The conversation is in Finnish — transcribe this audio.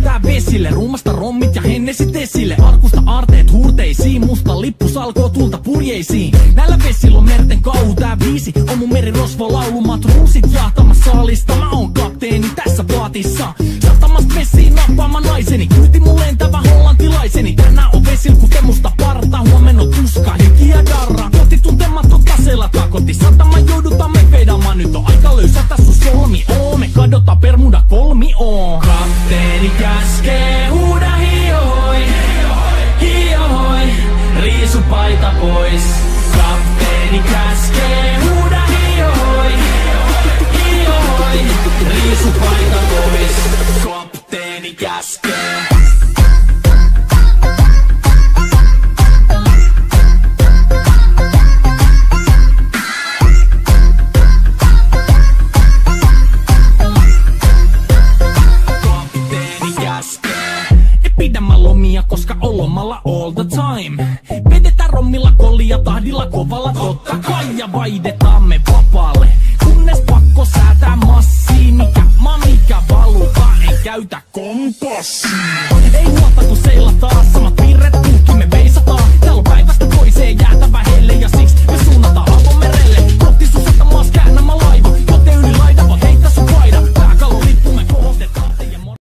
tää vesille. Ruumasta rommit ja hennesit esille. Arkusta aarteet huurteisiin, musta lippu salkoo tulta purjeisiin. Näillä vesillä on merten kauhu, tää biisi on mun merirosvo laulu. Matruusit jahtamas saalista, mä oon kapteeni tässä paatissa. Sahtamast vesiin nappaamaan naiseni, kyyti mun lentävä hollantilaiseni. Tänään on vesil kuten musta parta, huomenna on tuska, hiki ja darra. Kohti tuntematon taseella takoti, satama joudutaan me vedamaan. Nyt on aika löysätä sun solmi, me kadotaan Bermuda kolmioon. Kapteeni käskee, huuda hiohoi, hiohoi, riisu paita pois. Kapteeni käskee, huuda hiohoi, hiohoi, riisu paita pois. Kapteeni käskee. Pidämä lomia, koska on lomalla all the time. Vedetään rommilla kollia tahdilla kovalla totta kai. Ja vaihdetaan me vapaalle.